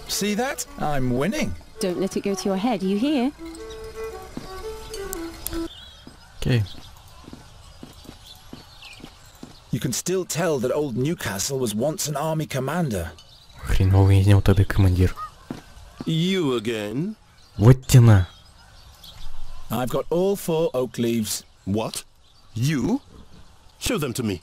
See that? I'm winning. Don't let it go to your head, you hear? Okay. You can still tell that old Newcastle was once an army commander. Хреновый из него тогда командир. You again? Вот тена. I've got all 4 oak leaves. What? You? Show them to me.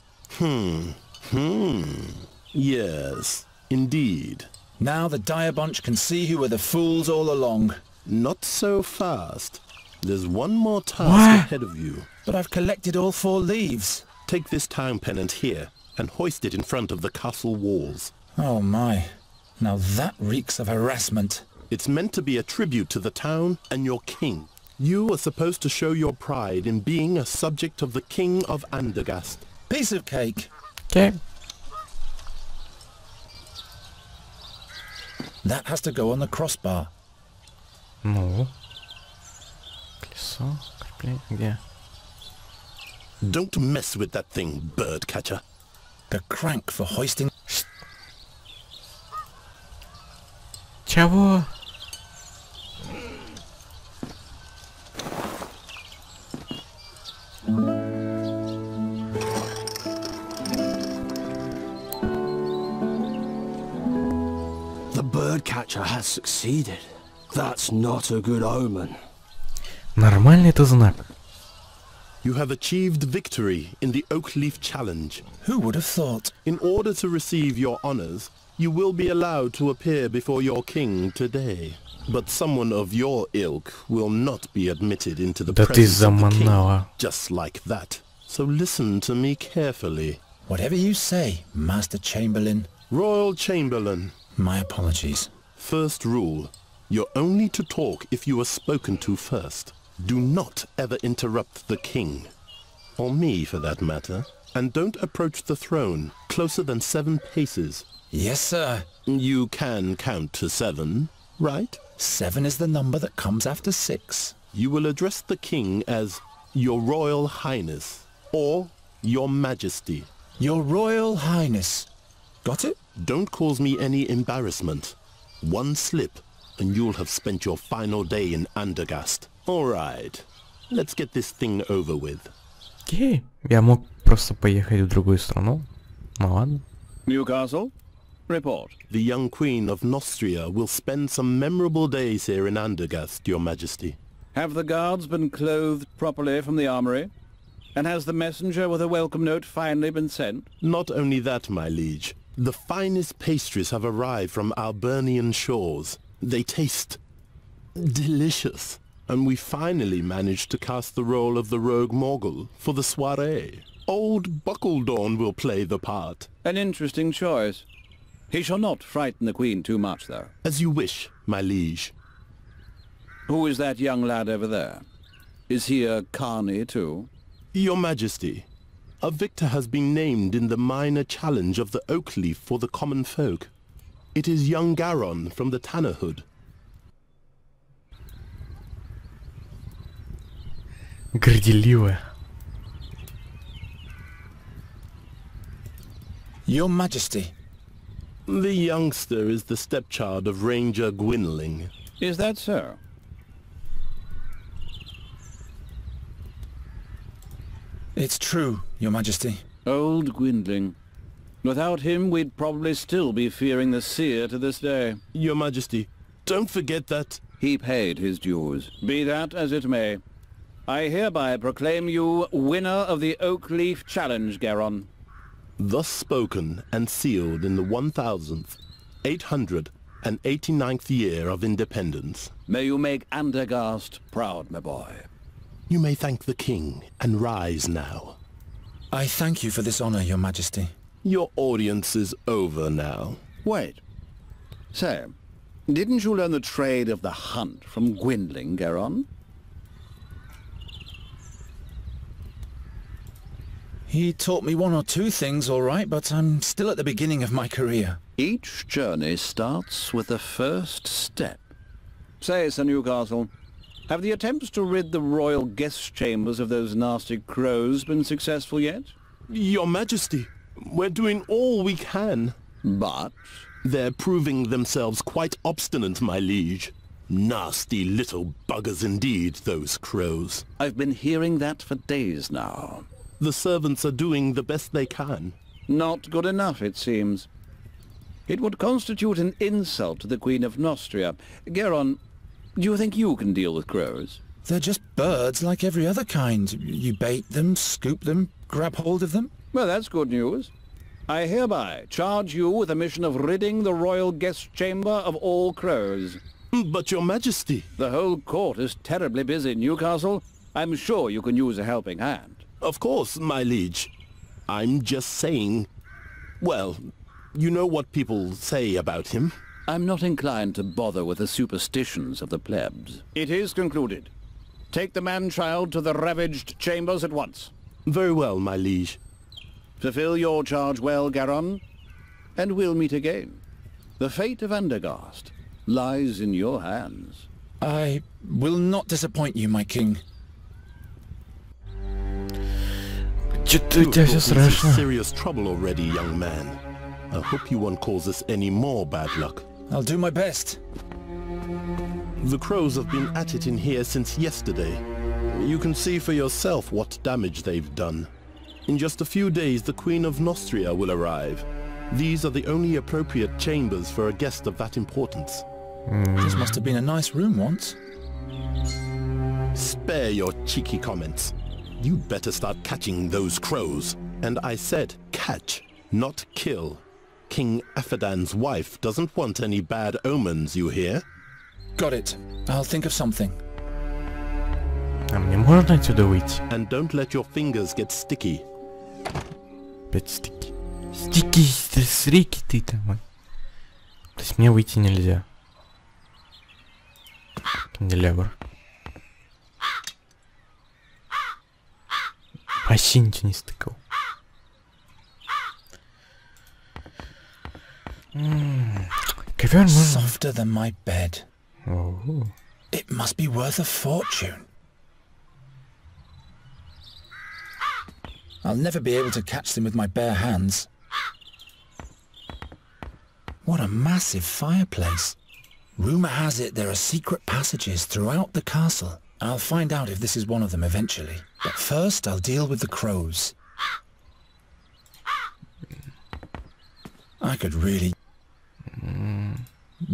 Yes, indeed. Now the dire bunch can see who were the fools all along. Not so fast. There's one more task What? ahead of you. But I've collected all 4 leaves. Take this town pennant here and hoist it in front of the castle walls. Oh my. Now that reeks of harassment. It's meant to be a tribute to the town and your king. You are supposed to show your pride in being a subject of the king of Andergast. Piece of cake. Okay. That has to go on the crossbar. Ну. Колесо. Крепление. Где? Don't mess with that thing, bird catcher. The crank for hoisting... Чего? The bird catcher has succeeded. That's not a good omen. Нормальный это знак. You have achieved victory in the Oak Leaf Challenge. Who would have thought? In order to receive your honors, you will be allowed to appear before your king today. But someone of your ilk will not be admitted into the Да ты presence of the king, заманала. just like that. So listen to me carefully. Whatever you say, Master Chamberlain. Royal Chamberlain, My apologies. first rule. You're only to talk if you are spoken to first. Do not ever interrupt the king. Or me, for that matter. And don't approach the throne closer than 7 paces. Yes, sir. You can count to 7, right? 7 is the number that comes after 6. You will address the king as Your Royal Highness or Your Majesty. Your Royal Highness. Got it? Don't cause me any embarrassment. One slip and you'll have spent your final day in Andergast. All right, let's get this thing over with. Окей. Я мог просто поехать в другую страну. Ну ладно. Newcastle, report. The young queen of Nostria will spend some memorable days here in Andergast, Your Majesty. Have the guards been clothed properly from the armory? And has the messenger with a welcome note finally been sent? Not only that, my liege. The finest pastries have arrived from Albernian shores. They taste delicious. And we finally managed to cast the role of the rogue Morgul for the soirée. Old Buckledorn will play the part. An interesting choice. He shall not frighten the queen too much, though. As you wish, my liege. Who is that young lad over there? Is he a carney, too? Your Majesty, a victor has been named in the minor challenge of the Oak Leaf for the common folk. It is young Garon from the Tannerhood. Горделивая. Your Majesty. The youngster is the stepchild of Ranger Gwynling. Is that so? It's true, Your Majesty. Old Gwynling. Without him, we'd probably still be fearing the seer to this day. Your Majesty, don't forget that... He paid his dues. Be that as it may. I hereby proclaim you winner of the Oak Leaf Challenge, Garon. Thus spoken and sealed in the 1889th year of independence. May you make Andergast proud, my boy. You may thank the king and rise now. I thank you for this honor, Your Majesty. Your audience is over now. Wait. Say, didn't you learn the trade of the hunt from Gwynling, Garon? He taught me 1 or 2 things, all right, but I'm still at the beginning of my career. Each journey starts with the first step. Say, Sir Newcastle, have the attempts to rid the royal guest chambers of those nasty crows been successful yet? Your Majesty, We're doing all we can. But They're proving themselves quite obstinate, my liege. Nasty little buggers indeed, those crows. I've been hearing that for days now. The servants are doing the best they can. Not good enough, it seems. It would constitute an insult to the Queen of Nostria. Geron, do you think you can deal with crows? They're just birds like every other kind. You bait them, scoop them, grab hold of them. Well, that's good news. I hereby charge you with the mission of ridding the royal guest chamber of all crows. But your majesty... The whole court is terribly busy, Newcastle. I'm sure you can use a helping hand. Of course, my liege. I'm just saying... Well, you know what people say about him. I'm not inclined to bother with the superstitions of the plebs. It is concluded. Take the man-child to the ravaged chambers at once. Very well, my liege. Fulfill your charge well, Garon, and we'll meet again. The fate of Andergast lies in your hands. I will not disappoint you, my king. Чё-то у тебя всё страшно. Serious trouble already, young man. I hope you won't cause us any more bad luck. I'll do my best. The crows have been at it in here since yesterday. You can see for yourself what damage they've done. In just a few days, the Queen of Nostria will arrive. These are the only appropriate chambers for a guest of that importance. This must have been a nice room once. Spare your cheeky comments. You better start catching those crows. And I said catch, not kill. King Afadan's wife doesn't want any bad omens, you hear? Got it. I'll think of something. А мне можно отсюда выйти? And don't let your fingers get sticky. Опять стики. Стики, стрики ты там. То есть мне выйти нельзя. Канделябр. Вообще ничего не стыкал. Ковер можно... Softer than my bed. Ого. It must be worth a fortune. I'll never be able to catch them with my bare hands. What a massive fireplace. Rumour has it there are secret passages throughout the castle. I'll find out if this is one of them eventually. But first I'll deal with the crows. I could really...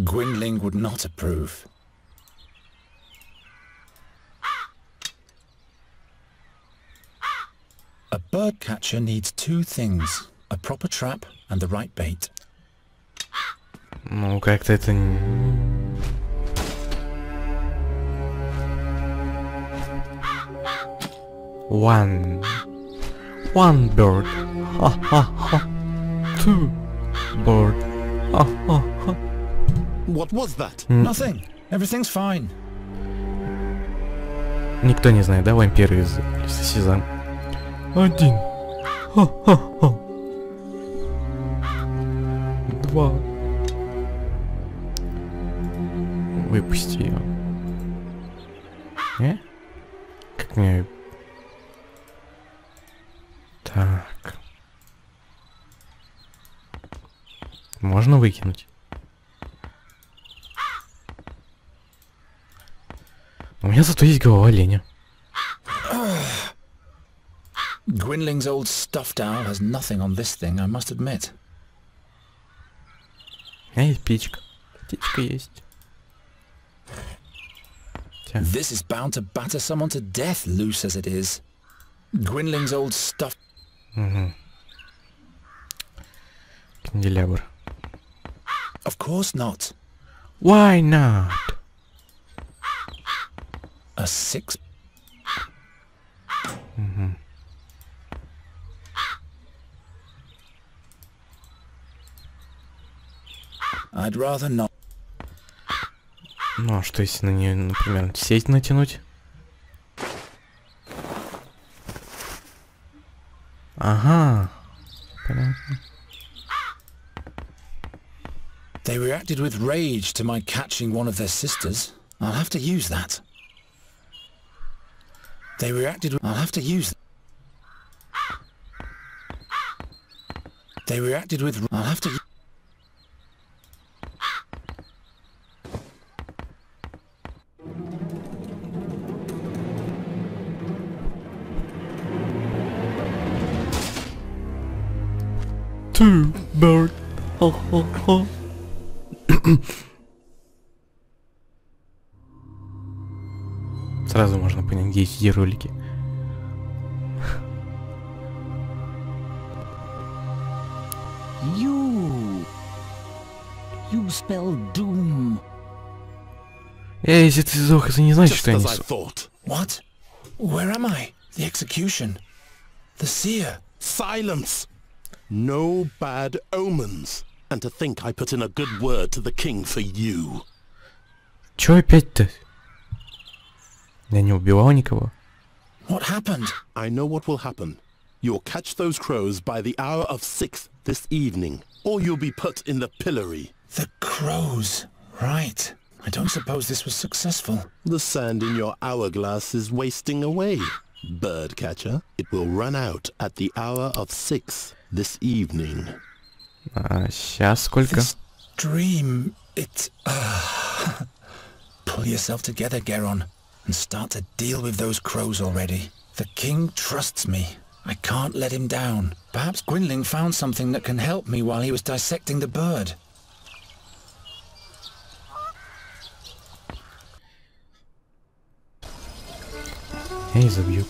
Gwynling would not approve. A bird catcher needs two things. A proper trap and the right bait. Ну, как-то это... One bird. Ha-ha-ha. Two bird. Ha-ha-ha. What was that? Nothing. Everything's fine. Никто не знает, да, вампиры из Сезам? Один. Ха-ха-ха. Два. Выпусти ее. Как мне... Так. Можно выкинуть? У меня зато есть голова оленя. Gwynling's old stuffed owl has nothing on this thing, I must admit. У меня есть птичка. Птичка есть. This is bound to batter someone to death, loose as it is. Gwynling's old stuff... Канделябр. Of course not. Why not? A six... I'd rather not. Ну, а что если на нее, например, сеть натянуть? Ага. Понятно. They reacted with rage to my catching one of their sisters. I'll have to use that. They reacted with... I'll have to use... They reacted with... I'll have to... Two bird. Ho ho ho. Сразу можно понять, где эти ролики. You spell doom. Если ты сдох, это не значит, что я Just не... as I thought. What? Where am I? The execution. The seer. Silence! No bad omens. And to think I put in a good word to the king for you. Чё опять-то? Я не убивал никого. What happened? I know what will happen. You'll catch those crows by the hour of 6 this evening, or you'll be put in the pillory. The crows. Right. I don't suppose this was successful. The sand in your hourglass is wasting away, bird catcher. It will run out at the hour of 6 this evening. Сейчас сколько? This dream, it... Pull yourself together, Geron, and start to deal with those crows already. The king trusts me. I can't let him down. Perhaps Gwynling found something that can help me while he was dissecting the bird. Я и забью.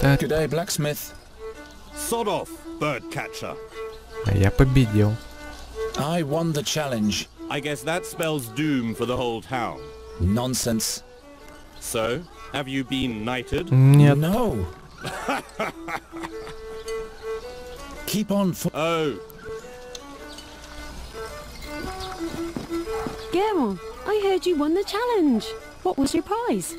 Так, Good day, blacksmith. Sod off, bird catcher. а я победил. I won the challenge. I guess that spells doom for the whole town. Nonsense. So, have you been knighted? Нет. No. Keep on for... Oh, Geralt, I heard you won the challenge. What was your prize?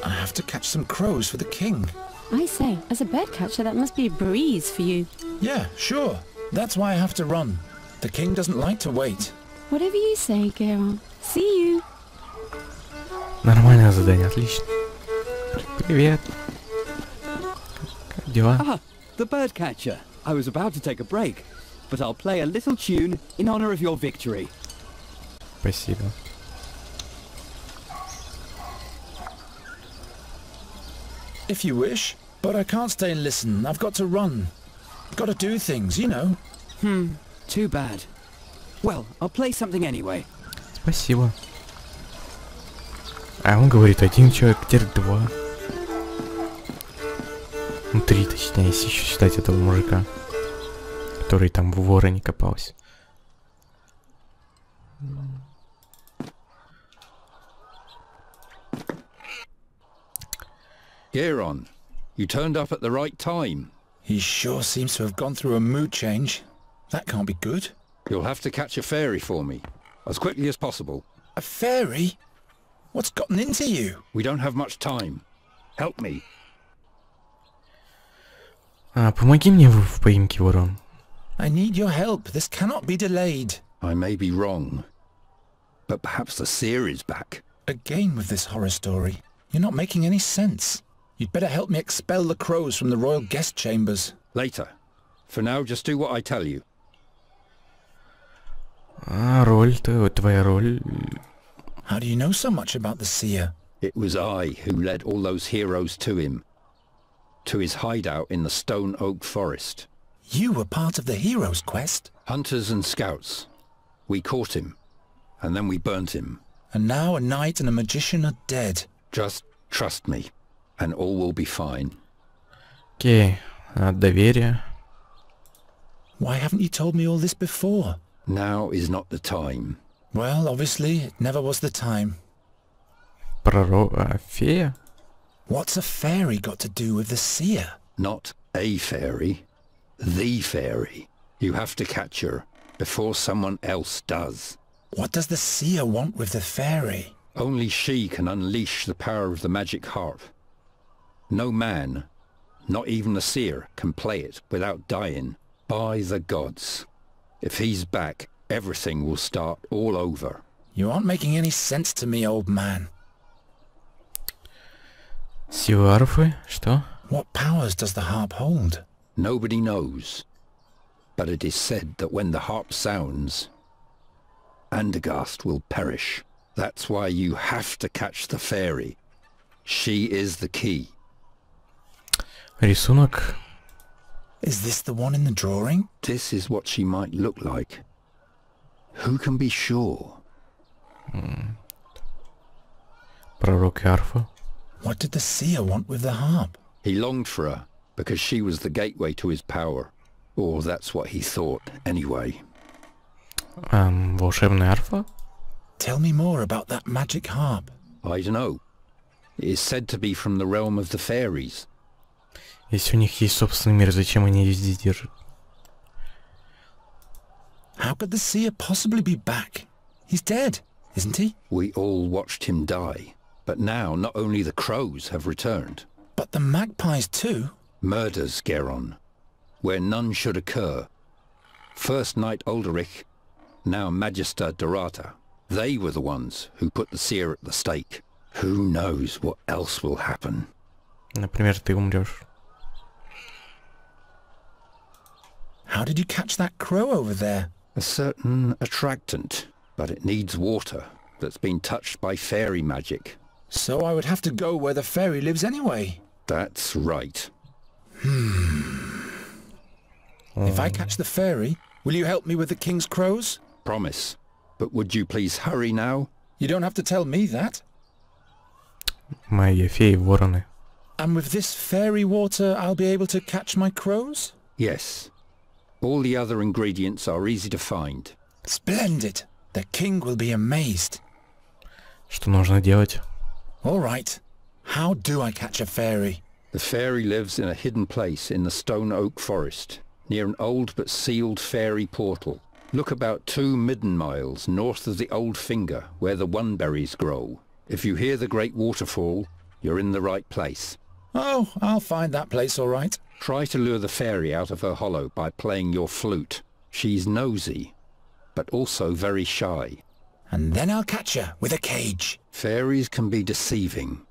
I have to catch some crows for the king. I say, as a bird catcher, that must be a breeze for you. Yeah, sure. That's why I have to run. The king doesn't like to wait. Whatever you say, Geralt. See you. Нормальное задание, отлично. Привет. Как дела? Ah, the bird catcher. I was about to take a break, but I'll play a little tune in honor of your victory. Спасибо. If you wish. But I can't stay and listen. I've got to run. Got to do things, you know. Too bad. Well, I'll play something anyway. Спасибо. А он говорит, один человек, теперь два. Ну, три, точнее, если еще считать этого мужика, который там в вороне копался. Geron, you turned up at the right time. He sure seems to have gone through a mood change. That can't be good. You'll have to catch a fairy for me, as quickly as possible. A fairy? What's gotten into you? We don't have much time. Help me. Помоги мне в поимке ворон. I need your help. This cannot be delayed. I may be wrong, but perhaps the seer is back. Again with this horror story. You're not making any sense. You'd better help me expel the crows from the royal guest chambers. Later. For now, just do what I tell you. Роль-то, твоя роль. How do you know so much about the seer? It was I who led all those heroes to him. To his hideout in the Stone Oak Forest. You were part of the hero's quest. Hunters and scouts. We caught him. And then we burnt him. And now a knight and a magician are dead. Just trust me. And all will be fine. Окей, доверие. Why haven't you told me all this before? Now is not the time. Well, obviously, it never was the time. Фея? What's a fairy got to do with the seer? Not a fairy. The fairy. You have to catch her before someone else does. What does the seer want with the fairy? Only she can unleash the power of the magic harp. No man, not even the seer, can play it without dying. By the gods. If he's back, everything will start all over. You aren't making any sense to me, old man. Сила арфы? Что? What powers does the harp hold? Nobody knows. But it is said that when the harp sounds, Andergast will perish. That's why you have to catch the fairy. She is the key. Рисунок. Is this the one in the drawing? This is what she might look like. Who can be sure? Пророк и арфа. What did the seer want with the harp? He longed for her because she was the gateway to his power. Or that's what he thought, anyway. Волшебная арфа? Tell me more about that magic harp. I don't know. It is said to be from the realm of the fairies. Если у них есть собственный мир, зачем они ее здесь держат? How could the seer possibly be back? He's dead, isn't he? We all watched him die. But now not only the crows have returned. But the magpies too? Murders, Geron. Where none should occur. First Knight Ulderich, now Magister Dorata. They were the ones who put the seer at the stake. Who knows what else will happen? Например, ты умрешь. How did you catch that crow over there? A certain attractant, but it needs water that's been touched by fairy magic. So I would have to go where the fairy lives anyway. That's right. If I catch the fairy, will you help me with the king's crows? Promise. But would you please hurry now? You don't have to tell me that. Мои феи, вороны. And with this fairy water, I'll be able to catch my crows? Yes. All the other ingredients are easy to find. Splendid. The king will be amazed. Что нужно делать? All right. How do I catch a fairy? The fairy lives in a hidden place in the stone oak forest, near an old but sealed fairy portal. Look about 2 midden miles north of the Old Finger, where the oneberries grow. If you hear the great waterfall, you're in the right place. Oh, I'll find that place all right. Try to lure the fairy out of her hollow by playing your flute. She's nosy, but also very shy. And then I'll catch her with a cage. Fairies can be deceiving.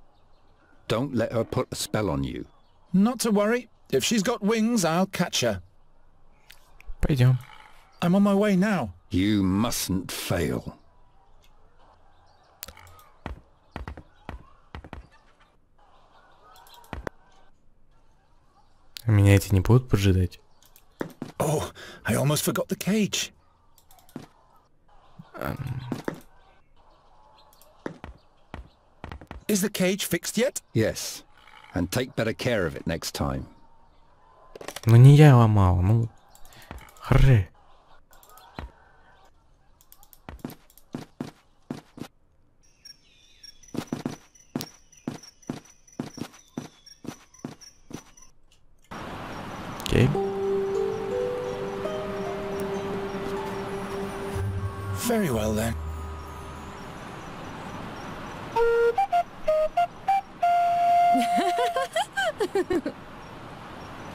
Don't let her put a spell on you. Not to worry. If she's got wings, I'll catch her. Пойдем. I'm on my way now. You mustn't fail. Меня эти не будут поджидать? Oh, I almost forgot the cage. Is the cage fixed yet? Yes, and take better care of it next time. Ну не я ломал, ну... Хры. Окей. Very well then.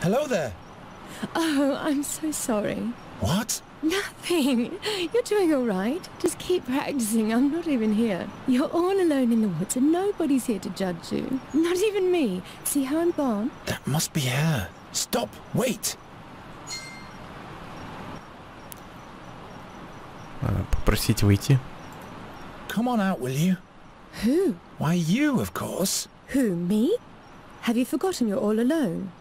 Hello there. Oh, I'm so sorry. What? Nothing. You're doing all right. Just keep practicing. I'm not even here. You're all alone in the woods and nobody's here to judge you. Not even me. See how I'm gone? That must be her. Stop. Wait. Попросить выйти. Come on out, will you? Who? Why, you, of course. Who, me? Have you forgotten you're all alone?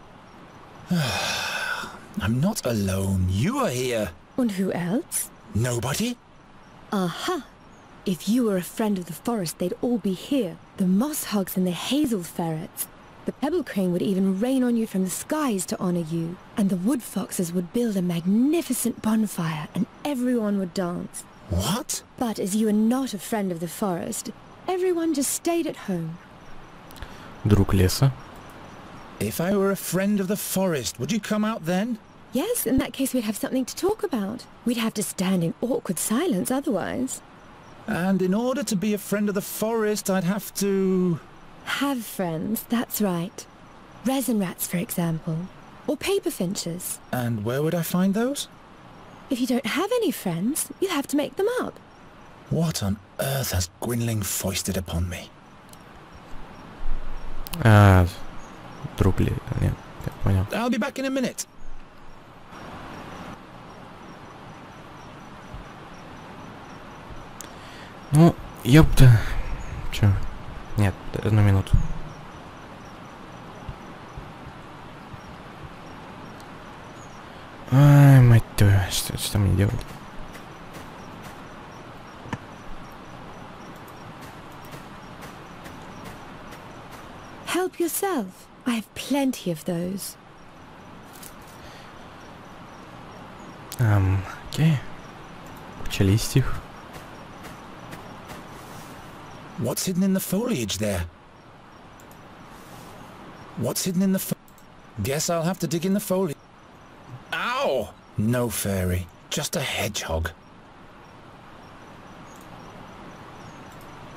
I'm not alone. You are here. And who else? Nobody? Aha! If you were a friend of the forest, they'd all be here. The moss hogs and the hazel ferrets. The pebble crane would even rain on you from the skies to honor you. And the wood foxes would build a magnificent bonfire and everyone would dance. What? But as you are not a friend of the forest, everyone just stayed at home. Друг леса. If I were a friend of the forest, would you come out then? Yes, in that case we'd have something to talk about. We'd have to stand in awkward silence otherwise. And in order to be a friend of the forest, I'd have to... Have friends, that's right. Resin rats, for example. Or paper finches. And where would I find those? If you don't have any friends, you'll have to make them up. What on earth has Gwynling foisted upon me? А, друг ли? Нет, я понял. I'll be back in a minute. Ну, ёпта. Чё? Нет, 1 минуту. Ай, мать твою, что мне делать? Help yourself. I have plenty of those. Окей. Куча листьев. What's hidden in the foliage there? What's hidden in the Guess I'll have to dig in the foliage. Ow! No fairy, just a hedgehog.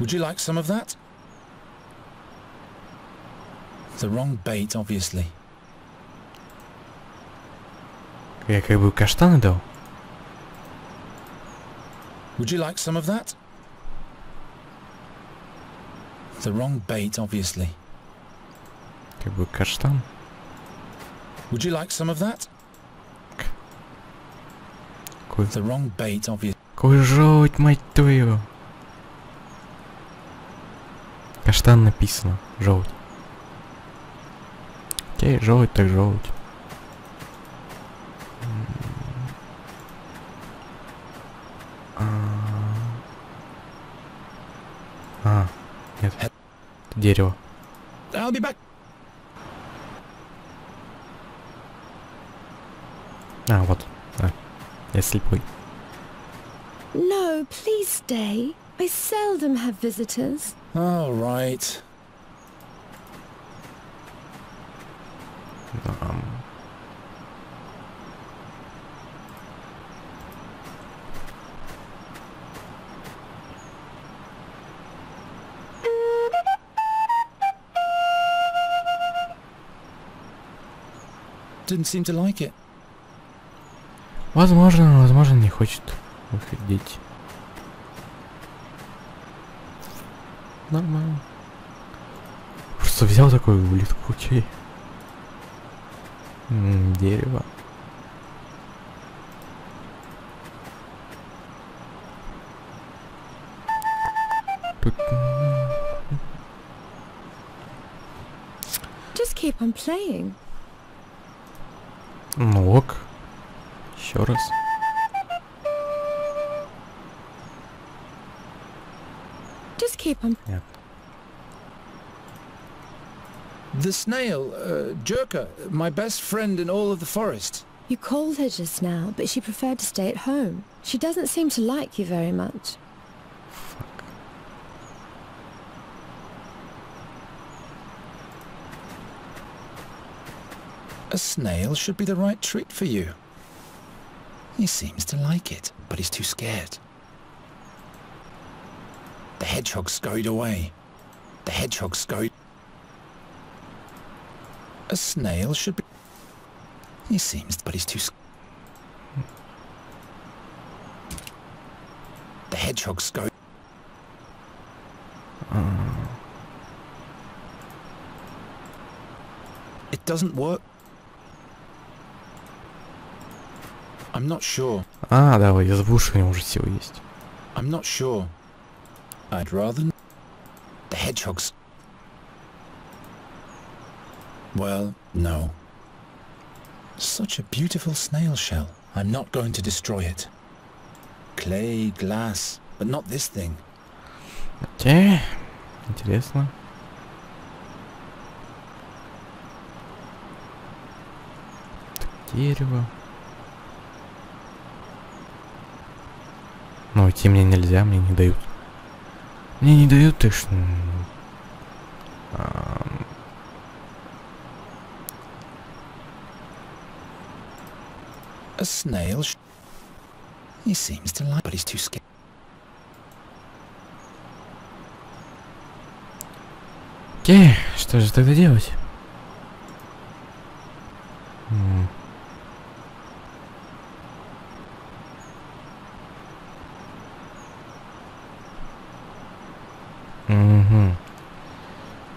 Would you like some of that? The wrong bait, obviously. Я как бы каштаны дал. Would you like some of that? The wrong bait, obviously. Как бы каштан. Would you like some of that? Какой, The wrong bait, obviously. какой желудь, мать твою. Каштан написано. Желудь. Окей, желудь так желудь. Нет. Это дерево. I'll be back. Вот. Я слепой. No, please stay. I seldom have visitors. All right. Didn't seem to like it. Возможно, не хочет выходить. Нормально. Просто взял такой улитку, чей. Дерево. Тут... Just keep on playing. Ну ок. Еще раз. Just keep on. Нет. The snail, Jerka, my best friend in all of the forest. You called her just now, but she preferred to stay at home. She doesn't seem to like you very much. A snail should be the right treat for you. He seems to like it, but he's too scared. The hedgehog scurried away. The hedgehog scurried... A snail should be... He seems, but he's too scared. The hedgehog scurried... It doesn't work. I'm not sure. Давай, я забыл, что у него уже силы есть. I'm not sure. I'd rather... The hedgehogs... Well, no. Such a beautiful snail shell. I'm not going to destroy it. Clay, glass, but not this thing. Окей. Интересно. Дерево. Но идти мне нельзя, мне не дают. Мне не дают, так что... A snail... He seems to like, but he's too scared. Окей, что же тогда делать?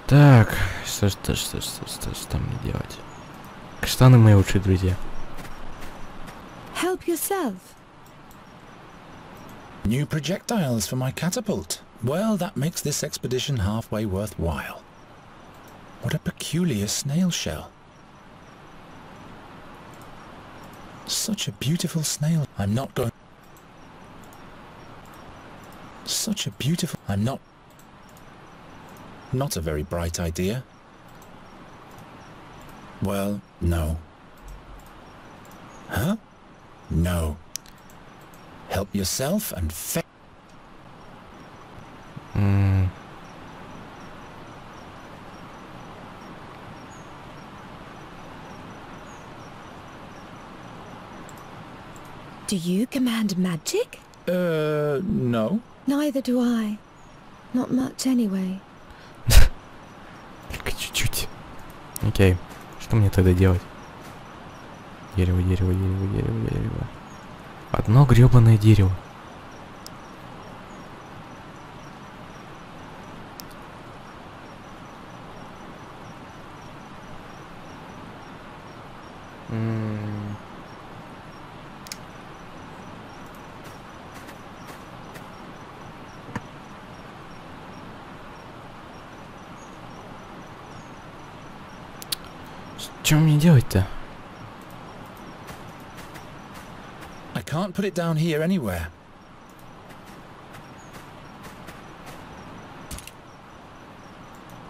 Так, Что мне делать? Каштаны мои лучшие друзья. Help yourself. New projectiles for my catapult. Well, that makes this expedition halfway worthwhile. What a peculiar snail shell. Such a beautiful snail. I'm not going... Such a beautiful... I'm not... Not a very bright idea. Well, no. Huh? No. Help yourself and Do you command magic? no. Neither do I. Not much anyway. Только чуть-чуть. Окей. Что мне тогда делать? Дерево, дерево, дерево, дерево, дерево. Одно грёбаное дерево. Что мне делать-то? I can't put it down here anywhere.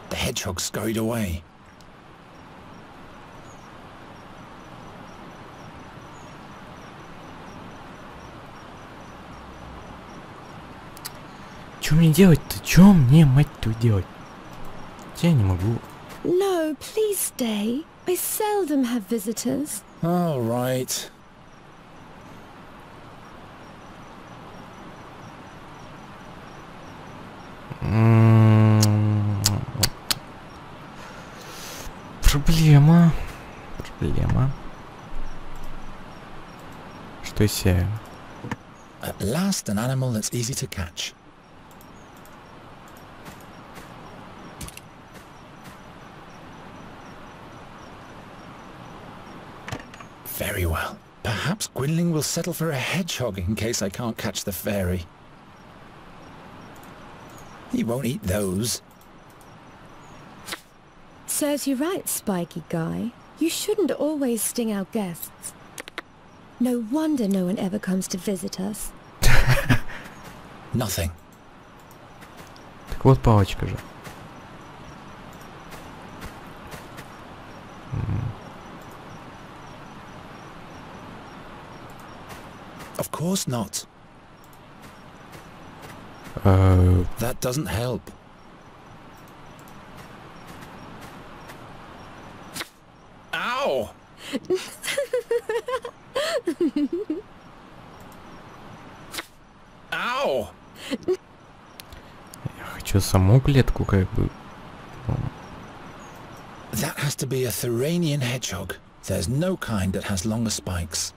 The hedgehog scurried away. Что мне делать-то? Что мне, мать-то, делать? Я не могу. No, please stay. I seldom have visitors. All right. Проблема. Проблема. Что если... At last, an animal that's easy to catch. Very well. Perhaps Gwynling will settle for a hedgehog in case I can't catch the fairy. He won't eat those. Serves you right, spiky guy. You shouldn't always sting our guests. No wonder no one ever comes to visit us. Nothing. Так вот палочка же. Of course not. That doesn't help. Ow! Ow! Я хочу саму клетку как бы. That has to be a Thuranian hedgehog. There's no kind that has longer spikes.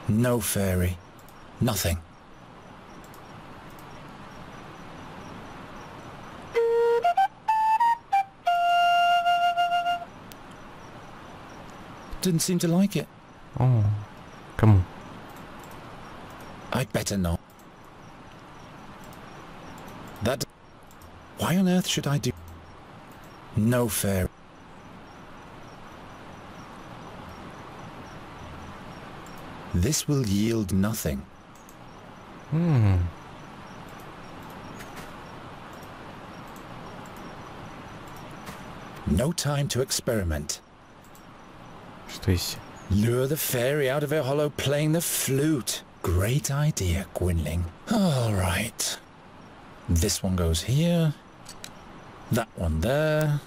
No fairy. Nothing. Didn't seem to like it. О, кому? I'd better not. That... Why on earth should I do... No fairy. This will yield nothing. No time to experiment. Что если? Lure the fairy out of her hollow playing the flute. Great idea, Gwynling. All right. This one goes here. That one there.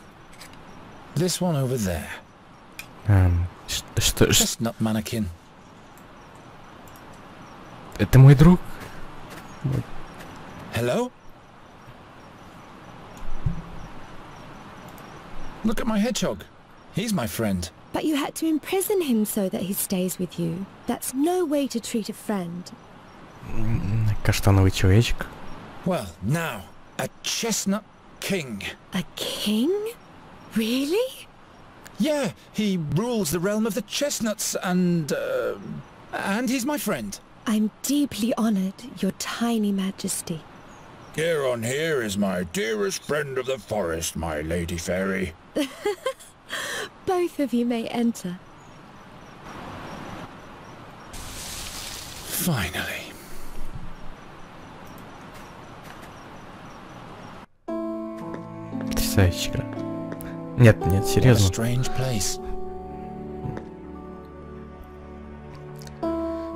This one over there. Что? Chestnut mannequin. Это мой друг? Hello? Look at my hedgehog. He's my friend. But you had to imprison him so that he stays with you. That's no way to treat a friend. Каштановый человечек. Well, now, A chestnut king. A king? Really? Yeah, he rules the realm of the chestnuts and he's my friend. I'm deeply honored, your tiny majesty. Giron here is my dearest friend of the forest, my lady fairy. Both of you may enter. Finally. Потрясающая игра. Нет, What a серьезно. strange place.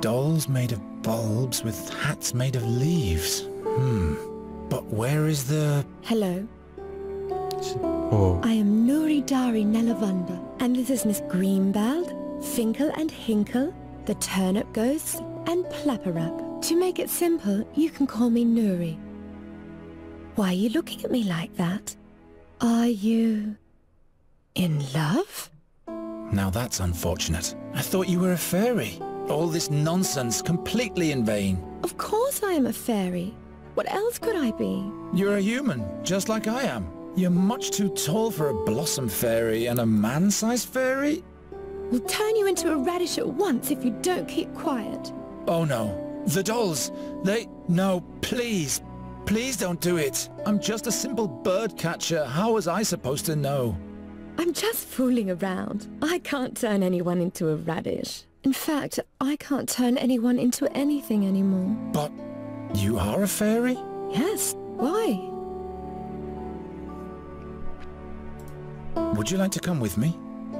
Dolls made of bulbs with hats made of leaves. But where is the... Hello, О, I am Nuri Dari Nelavunda, and this is Miss Greenbald, Finkel and Hinkle, the Turnip Ghosts, and Plapperap. To make it simple, you can call me Nuri. Why are you looking at me like that? Are you... in love? Now that's unfortunate. I thought you were a fairy. All this nonsense completely in vain. Of course I am a fairy. What else could I be? You're a human, just like I am. You're much too tall for a blossom fairy and a man-sized fairy? We'll turn you into a radish at once if you don't keep quiet. Oh no. The dolls, they... No, please. Please don't do it. I'm just a simple bird catcher. How was I supposed to know? I'm just fooling around. I can't turn anyone into a radish. In fact, I can't turn anyone into anything anymore. But you are a fairy? Yes, why? Would you like to come with me?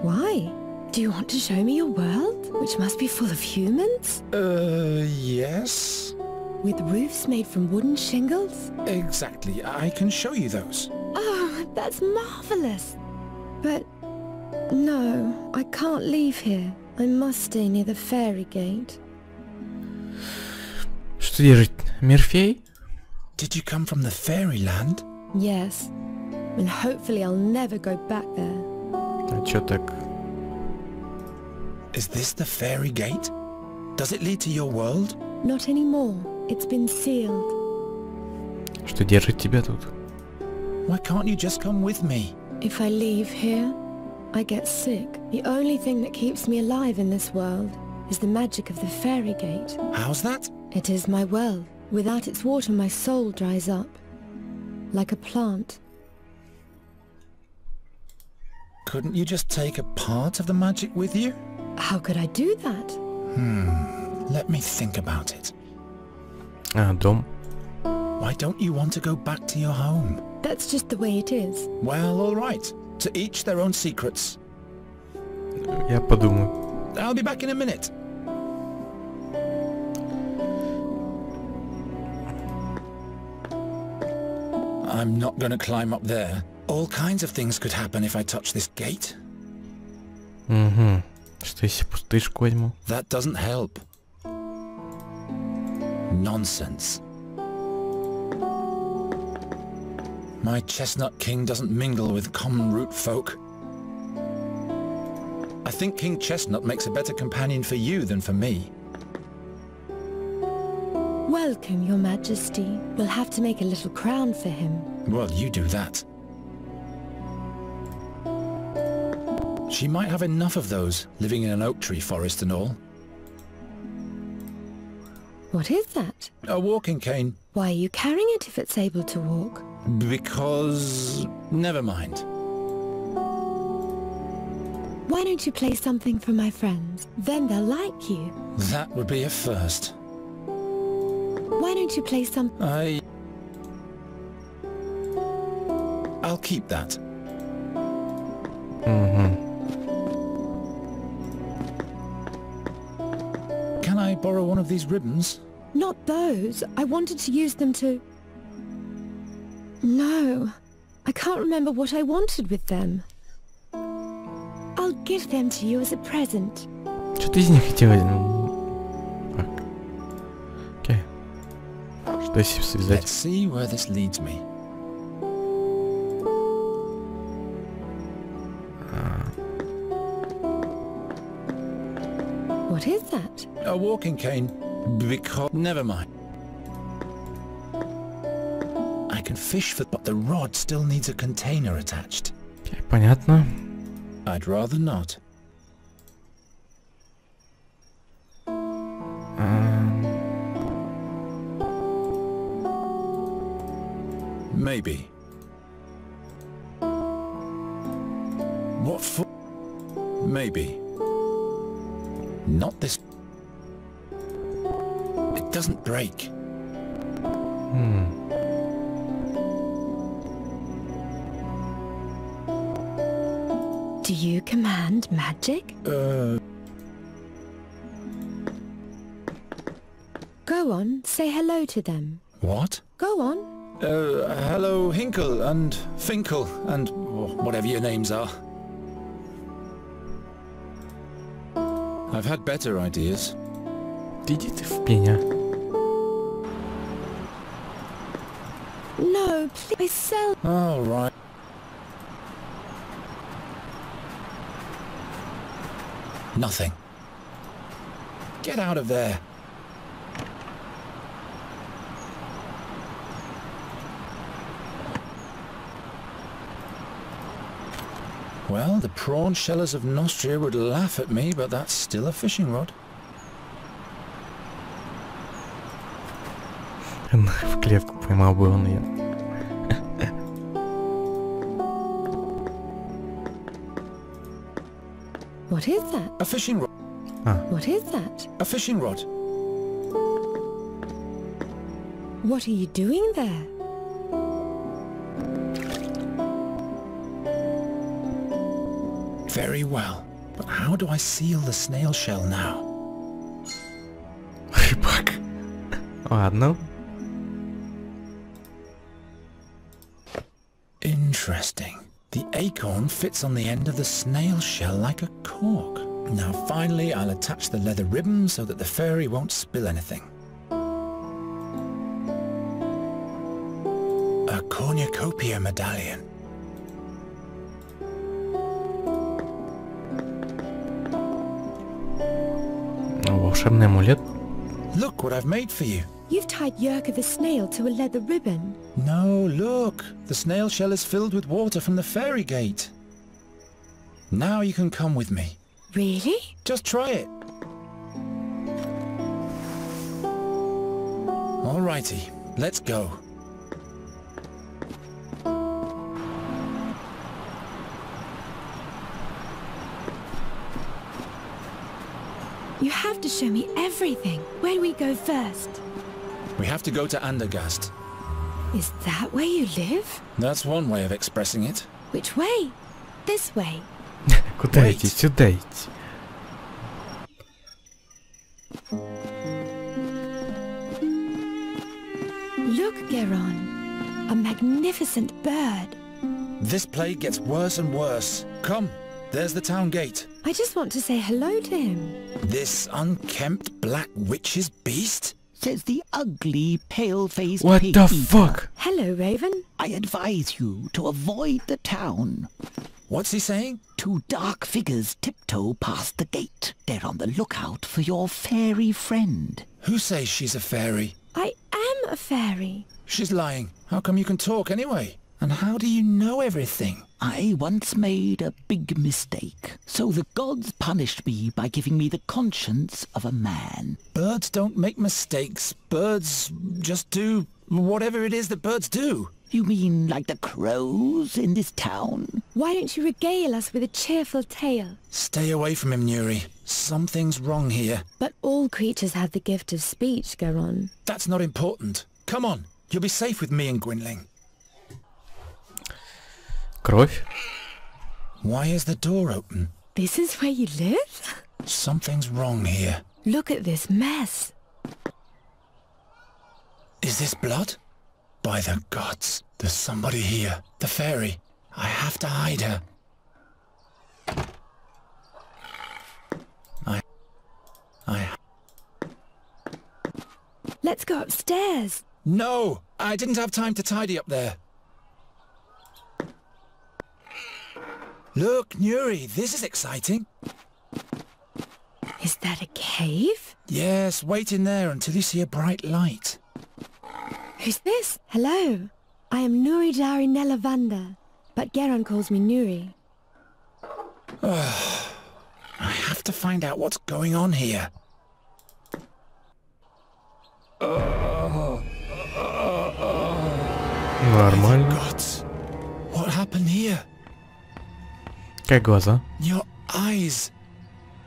Why? Do you want to show me your world, which must be full of humans? Yes. With roofs made from wooden shingles? Exactly. I can show you those. Oh, that's marvelous. But no, I can't leave here. I must stay near the fairy gate. что держит? Мерфей? Did you come from the fairyland? Yes, and hopefully I'll never go back there. А чё так? Is this the fairy gate? Does it lead to your world? Not anymore. It's been sealed. Что держит тебя тут? Why can't you just come with me? If I leave here, I get sick. The only thing that keeps me alive in this world is the magic of the fairy gate. How's that? It is my well. Without its water, my soul dries up. Like a plant. Couldn't you just take a part of the magic with you? How could I do that? Let me think about it. А, дом. Why don't you want to go back to your home? That's just the way it is. Well, all right. To each their own secrets. Я подумаю. I'll be back in a minute. I'm not gonna climb up there. All kinds of things could happen if I touch this gate. Угу. Что если пустышку возьму? That doesn't help. Nonsense. My chestnut king doesn't mingle with common root folk. I think King Chestnut makes a better companion for you than for me. Welcome, Your Majesty. We'll have to make a little crown for him. Well, you do that. She might have enough of those, living in an oak tree forest and all. What is that? A walking cane. Why are you carrying it if it's able to walk? Because... never mind. Why don't you play something for my friends? Then they'll like you. That would be a first. Why don't you play some... I'll keep that. Угу. Can I borrow one of these ribbons? Not those. I wanted to use them to... No. I can't remember what I wanted with them. I'll give them to you as a present. Что ты из них хотела? Так. Окей. Что если связать? Let's see where this leads me. What is that? A walking cane. Because... never mind. I can fish for, but the rod still needs a container attached. Okay, понятно. I'd rather not. Maybe. What for? Maybe. Not this. It doesn't break. Do you command magic? Go on, say hello to them. What? Go on. Hello, Hinkle and Finkel and whatever your names are. I've had better ideas. Иди ты в пеня. No, please sell. All right. Nothing. Get out of there. Well, the prawn shellers of Nostria would laugh at me, but that's still a fishing rod. В клетку поймал бы он ее. What is that? A fishing rod. What is that? A fishing rod. What are you doing there? Very well. But how do I seal the snail shell now? Рыбак. Ладно. Interesting. The acorn fits on the end of the snail shell like a cork. Now finally I'll attach the leather ribbon so that the fairy won't spill anything. A cornucopia medallion. Волшебный амулет. Look what I've made for you. You've tied Yerka the snail to a leather ribbon. No, look. The snail shell is filled with water from the fairy gate. Now you can come with me. Really? Just try it. Alrighty, let's go. You have to show me everything. Where do we go first? We have to go to Andergast. Is that where you live? That's one way of expressing it. Which way? This way. Куда идти? Сюда идти. Look, Geron. A magnificent bird. This plague gets worse and worse. Come, there's the town gate. I just want to say hello to him. This unkempt black witch's beast? Says the ugly, pale-faced What pig the eater. fuck? Hello, Raven. I advise you to avoid the town. What's he saying? Two dark figures tiptoe past the gate. They're on the lookout for your fairy friend. Who says she's a fairy? I am a fairy. She's lying. How come you can talk anyway? And how do you know everything? I once made a big mistake, so the gods punished me by giving me the conscience of a man. Birds don't make mistakes. Birds just do whatever it is that birds do. You mean like the crows in this town? Why don't you regale us with a cheerful tale? Stay away from him, Nuri. Something's wrong here. But all creatures have the gift of speech, Geron. That's not important. Come on. You'll be safe with me and Gwynling. Кровь. Why is the door open? This is where you live? Something's wrong here. Look at this mess. Is this blood? By the gods, there's somebody here. The fairy. I have to hide her. Let's go upstairs. No! I didn't have time to tidy up there. Look, Nuri, this is exciting. Is that a cave? Yes, wait in there until you see a bright light. Who's this? Hello. I am Nuri Dari Nelavanda, but Geron calls me Nuri. I have to find out what's going on here. Нормально. Gods, what happened here? Как глаза? Your eyes.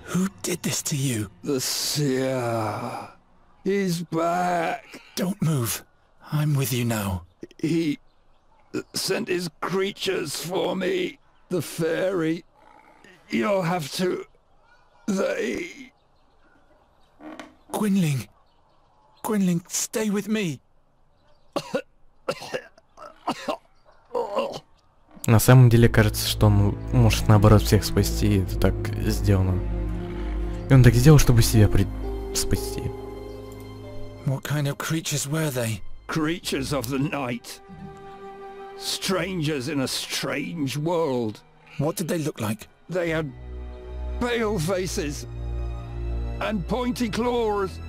Who did this to you? The seer. He's back. Don't move. I'm with you now. He sent his creatures for me. The fairy. You'll have to... They... Gwynling. Gwynling, stay with me. На самом деле кажется, что он может наоборот всех спасти, и это так сделано. И он так сделал, чтобы себя спасти. What kind of creatures were they? Creatures of the night. Strangers in a strange world. What did they look like? They had pale faces and pointy claws.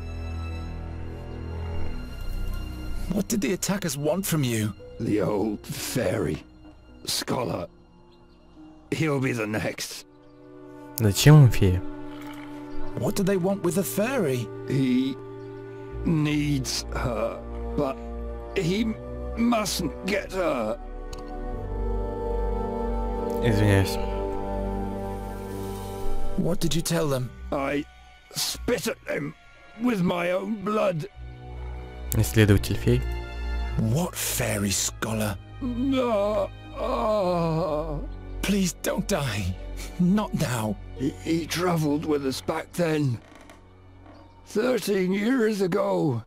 What did the attackers want from you? The old fairy. Scholar. He'll be the next. Зачем им фея? What do they want with the fairy? He needs her, but he mustn't get her. Извиняюсь. What did you tell them? I spit at them with my own blood. Исследователь фей. What fairy, scholar? No. Please don't die. Not now. He travelled with us back then. 13 years ago.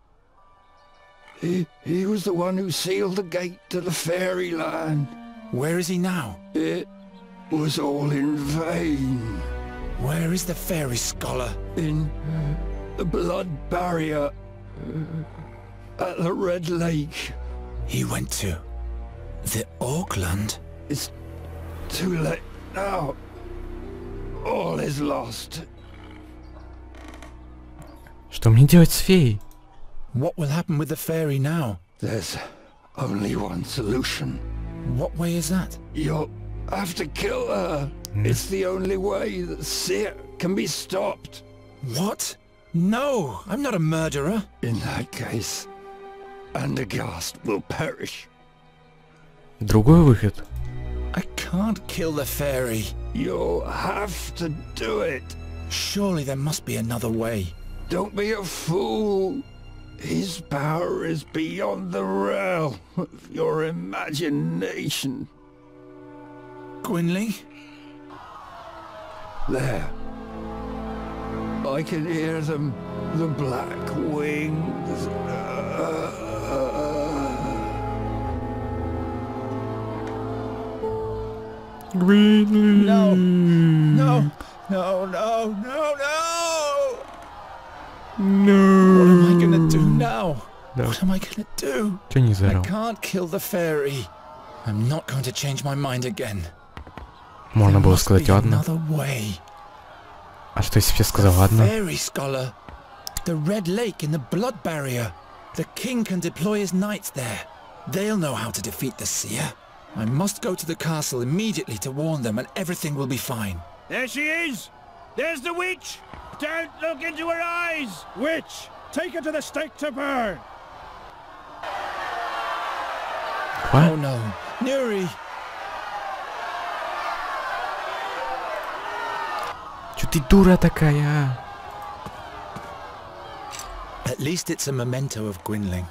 He was the one who sealed the gate to the fairyland. Where is he now? It was all in vain. Where is the fairy, scholar? In the blood barrier at the Red Lake. He went to the Auckland? It's too late now. All is lost. Что мне делать с феей? What will happen with the fairy now? There's only one solution. What way is that? You'll have to kill her. It's the only way that Seer can be stopped. What? No, I'm not a murderer. In that case, Andergast will perish. Другой выход. I can't kill the fairy. You'll have to do it. Surely there must be another way. Don't be a fool. His power is beyond the realm of your imagination. Gwynling? There. I can hear them. The black wings. Greenly. No. No. No, no, no, no! No. What am I gonna do now? No. What am I gonna do? Чё не I заорал? can't kill the fairy. I'm not going to change my mind again. Можно There было must сказать be ладно. another way. А что если бы я сказал ладно? Fairy scholar. The Red Lake in the blood barrier. The king can deploy his knights there. They'll know how to defeat the seer. I must go to the castle immediately to warn them and everything will be fine. There she is! There's the witch! Don't look into her eyes! Witch! Take her to the stake to burn! Oh no. Nuri! Чё ты дура такая? At least it's a memento of Gwynling.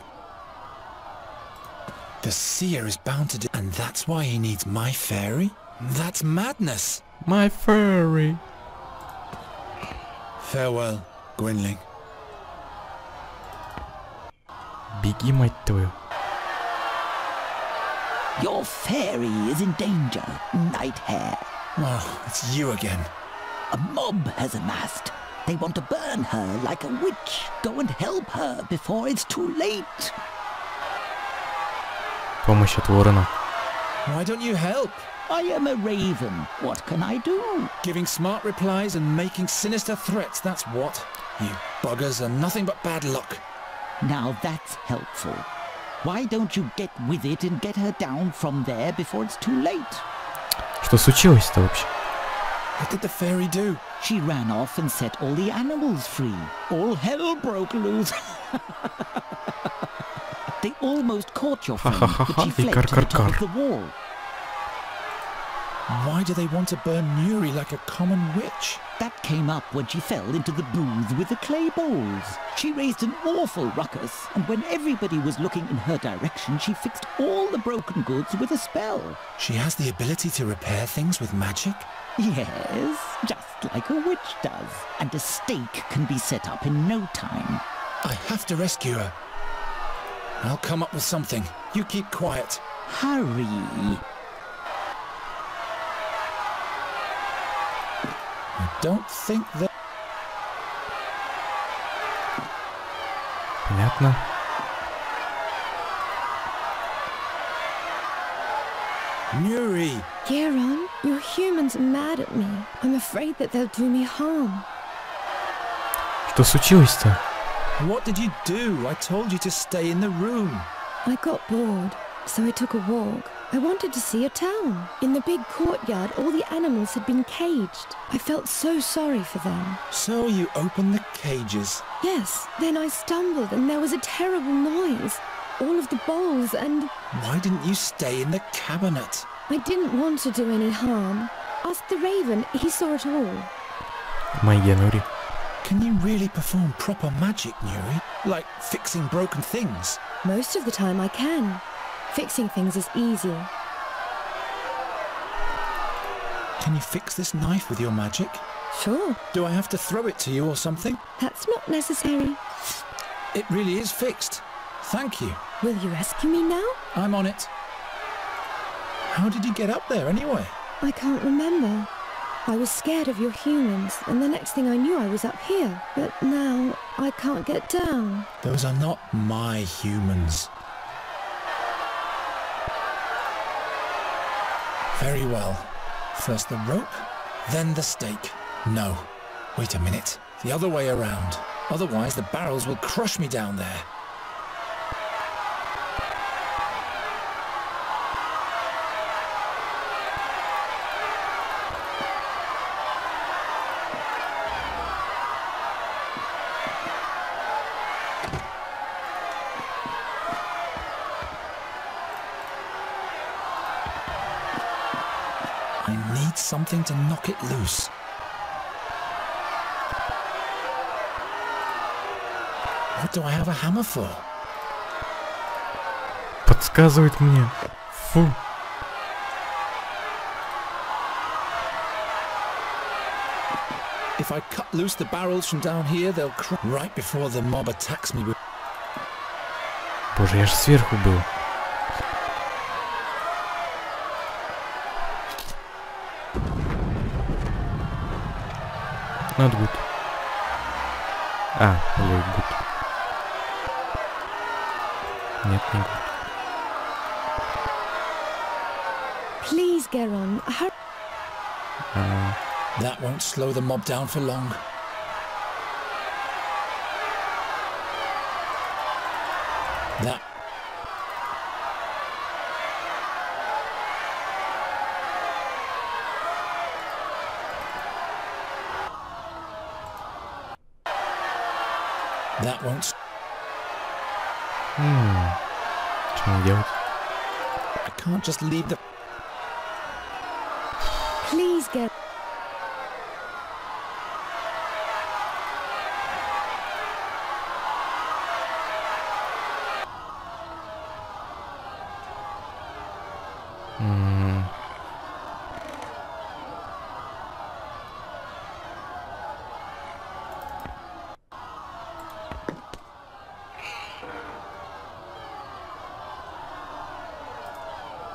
The seer is bound to do... And that's why he needs my fairy? That's madness! My furry. Farewell, Gwynling. Беги, мать твою. Your fairy is in danger, Night Hare. Oh, it's you again. A mob has amassed. They want to burn her like a witch. Go and help her before it's too late. Помощь от ворона. Why don't you help? I am a raven. What can I do? Giving smart replies and making sinister threats, that's what. You buggers are nothing but bad luck. Now that's helpful. Why don't you get with it and get her down from there before it's too late? Что случилось-то вообще? What did the fairy do? She ran off and set all the animals free. All hell broke loose. They almost caught your friend, but she fled to the top of the wall. Why do they want to burn Nuri like a common witch? That came up when she fell into the booth with the clay bowls. She raised an awful ruckus, and when everybody was looking in her direction, she fixed all the broken goods with a spell. She has the ability to repair things with magic? Yes, just like a witch does. And a stake can be set up in no time. I have to rescue her. I'll come up with something. You keep quiet. Hurry. I don't think that... Понятно. Nuri! Geron, your humans are mad at me. I'm afraid that they'll do me harm. Что случилось-то? What did you do? I told you to stay in the room. I got bored, so I took a walk. I wanted to see a town. In the big courtyard, all the animals had been caged. I felt so sorry for them. So you opened the cages. Yes, then I stumbled and there was a terrible noise. All of the bowls and... Why didn't you stay in the cabinet? I didn't want to do any harm. Ask the raven, he saw it all. Магия Нури. Can you really perform proper magic, Nuri? Like fixing broken things? Most of the time I can. Fixing things is easy. Can you fix this knife with your magic? Sure, Do I have to throw it to you or something? that's not necessary. It really is fixed. Thank you. Will you rescue me now? I'm on it. How did you get up there anyway? I can't remember. I was scared of your humans, and the next thing I knew I was up here. But now, I can't get down. Those are not my humans. Very well. First the rope, then the stake. No. Wait a minute. The other way around. Otherwise the barrels will crush me down there. I need something to knock it loose. What do I have a hammer for? Подсказывает мне. Фу. If I cut loose the barrels from down here, they'll crush right before the mob attacks me with... Боже, я же сверху был. Not good. Или good. Нет, не good. Please, Geron, hurry. That won't slow the mob down for long. That... That won't... Что мне делать? I can't just leave the... Please, Geron.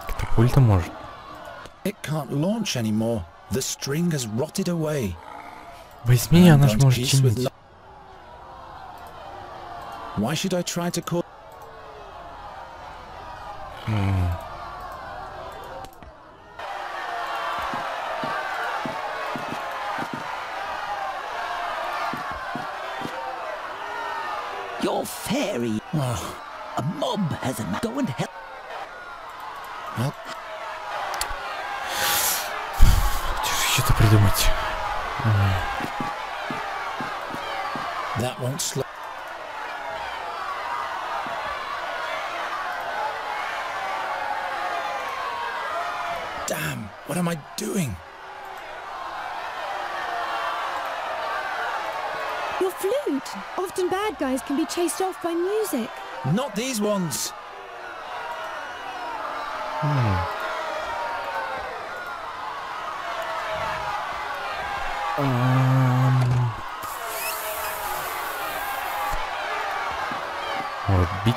Катапульта может. It can't launch anymore. The string has rotted away. Возьми, она ж может чинить. Why should I try to call... Your fairy. Oh, A mob has a go and help. Well, Что-то придумать. that won't slow. Damn, what am I doing? Your flute! Often bad guys can be chased off by music. Not these ones! Может бить?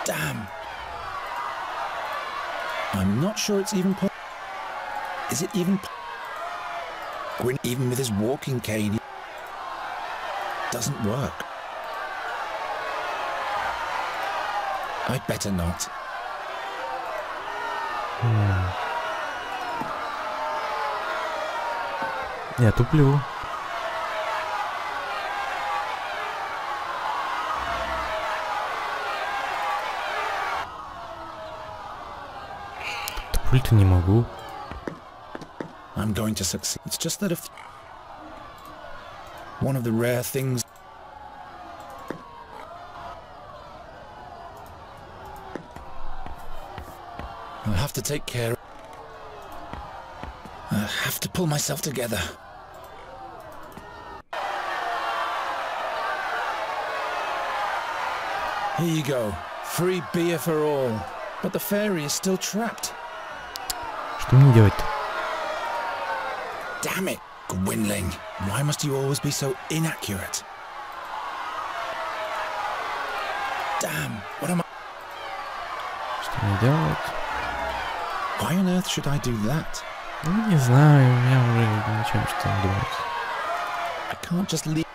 Damn! I'm not sure it's even Is it even Gwyn, even with his walking cane, he doesn't work. I'd better not. Я туплю. Туплю-то не могу. I'm going to succeed. It's just that if one of the rare things I'll have to take care of. I have to pull myself together. Here you go. Free beer for all. But the fairy is still trapped. Что мне делать-то? Damn it, Gwynling. Why must you always be so inaccurate? Damn, what am I... Что мне делать? Why on earth should I do that? Ну, не знаю, у меня уже ничего что не думать. I can't just leave...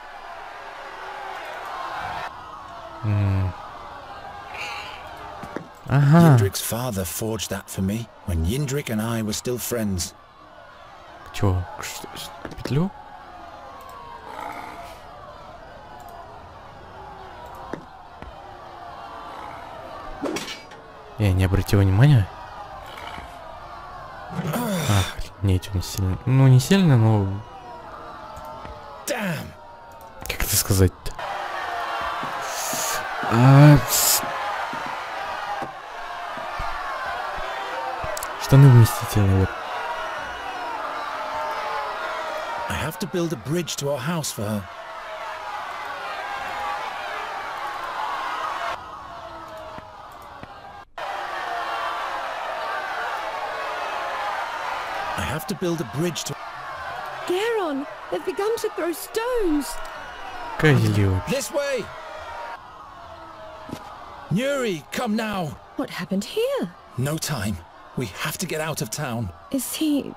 Ага. Yindrik's father forged that for me when Yindrik and I were still friends. Чё? Петлю? Я не обратил внимания. Ах, нет, не сильно. Ну, не сильно, но... Damn! Как это сказать-то? Штаны вместительные, вот. I have to build a bridge to our house for her. I have to build a bridge to... Garon, they've begun to throw stones. Козлёвый. This way! Nuri, come now! What happened here? No time. We have to get out of town. Is he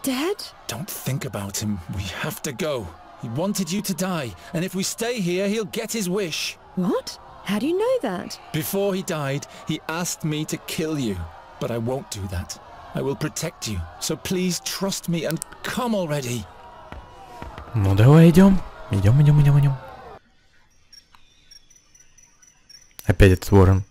dead? Don't think about him. We have to go. He wanted you to die, and if we stay here, he'll get his wish. What? How do you know that? Before he died, he asked me to kill you, but I won't do that. I will protect you, so please trust me and come already. Ну давай идем. Идем. Опять этот ворон.